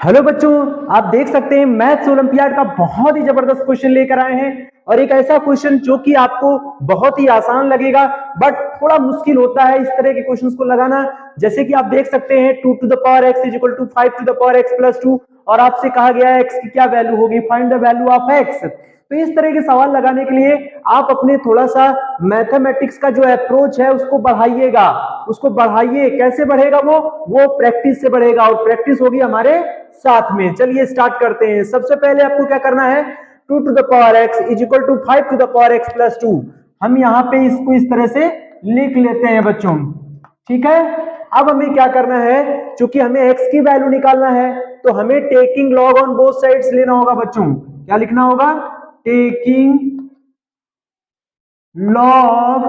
Hello बच्चों, आप देख सकते हैं मैथ्स ओलंपियाड का बहुत ही जबरदस्त क्वेश्चन लेकर आए हैं। और एक ऐसा क्वेश्चन जो कि आपको बहुत ही आसान लगेगा, बट थोड़ा मुश्किल होता है इस तरह के क्वेश्चंस को लगाना। जैसे कि आप देख सकते हैं 2 to the power x is equal to 5 to the power x plus 2, और आपसे कहा गया है x की क्या वैल्यू होगी, find the value of x। तो इस तरह के सवाल लगाने के लिए आप अपने थोड़ा सा मैथमेटिक्स का जो अप्रोच है उसको बढ़ाइएगा, उसको बढ़ाइए। कैसे बढ़ेगा वो प्रैक्टिस से बढ़ेगा, और प्रैक्टिस होगी हमारे साथ में। चलिए स्टार्ट करते हैं। सबसे पहले आपको क्या करना है, 2 to the power x is equal to 5 to the power x plus 2। हम यहाँ पे इसको इस तरह से लिख लेते हैं बच्चों, ठीक है। अब हमें क्या करना है, चूंकि हमें x की वैल्यू निकालना है तो हमें taking log on both sides लेना होगा बच्चों। क्या लिखना होगा, taking log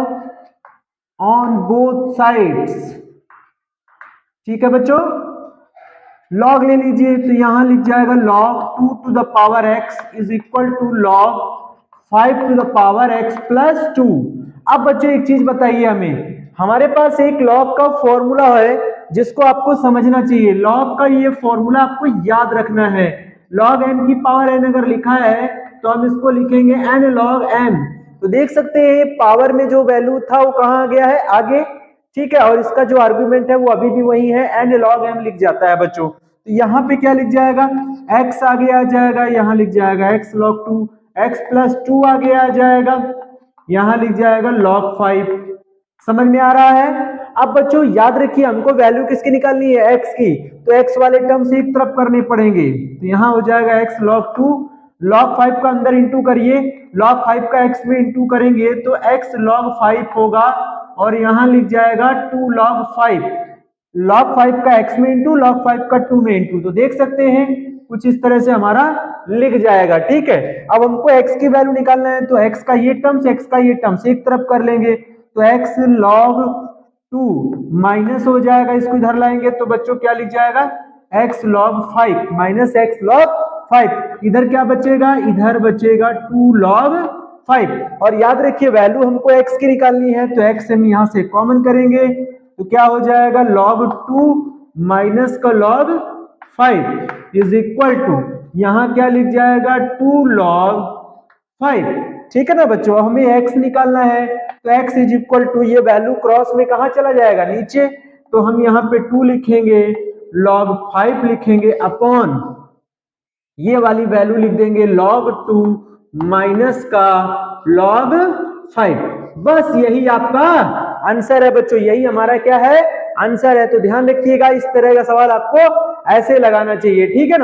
on both sides, ठीक है बच्चों। लॉग ले लीजिए, तो यहां लिख जाएगा log 2 to the power x is equal to log 5 to the power x plus 2। अब बच्चों एक चीज बताइए हमें, हमारे पास एक लॉग का फॉर्मूला है जिसको आपको समझना चाहिए। लॉग का ये फॉर्मूला आपको याद रखना है। लॉग m की पावर n अगर लिखा है तो हम इसको लिखेंगे n लॉग m। तो देख सकते हैं पावर में जो वैल्यू था वो कहाँ गया है, आगे, ठीक है। और इसका जो आर्गुमेंट है वो अभी भी वही है, n log m लिख जाता है बच्चों। तो यहाँ पे क्या लिख जाएगा, x आगे आ जाएगा, यहाँ लिख जाएगा x log 2, x प्लस 2 आगे आ जाएगा, यहाँ लिख जाएगा log 5। समझ में आ रहा है। अब बच्चों याद रखिए, हमको वैल्यू किसकी निकालनी है, x की। तो x वाले टर्म से एक तरफ करने पड़ेंगे, तो यहाँ हो जाएगा x log 2, log 5 का अंदर इंटू करिए, log 5 का x में इंटू करेंगे तो x log 5 होगा, और यहां लिख जाएगा 2 log 5। log 5 का x में इंटू, log 5 का 2 में इंटू। तो देख सकते हैं कुछ इस तरह से हमारा लिख जाएगा, ठीक है। अब हमको x की वैल्यू निकालना है, तो x का ये टर्म्स, x का ये टर्म्स एक तरफ कर लेंगे, तो x log 2 माइनस हो जाएगा, इसको इधर लाएंगे तो बच्चों क्या लिख जाएगा, x log 5 minus x log 5। इधर क्या बचेगा, इधर बचेगा 2 log 5। और याद रखिए वैल्यू हमको x की निकालनी है, तो x हम यहां से कॉमन करेंगे, तो क्या हो जाएगा log 2 माइनस का log 5 इज इक्वल टू, यहां क्या लिख जाएगा 2 log 5, ठीक है ना बच्चों। हमें x निकालना है, तो x इज इक्वल टू, ये वैल्यू क्रॉस में कहां चला जाएगा, नीचे। तो हम यहाँ पे 2 लिखेंगे, log 5 लिखेंगे अपॉन ये वाली वैल्यू लिख देंगे log 2 माइनस का log 5। बस यही आपका आंसर है बच्चों, यही हमारा क्या है, आंसर है। तो ध्यान रखिएगा, इस तरह का सवाल आपको ऐसे लगाना चाहिए, ठीक है ना।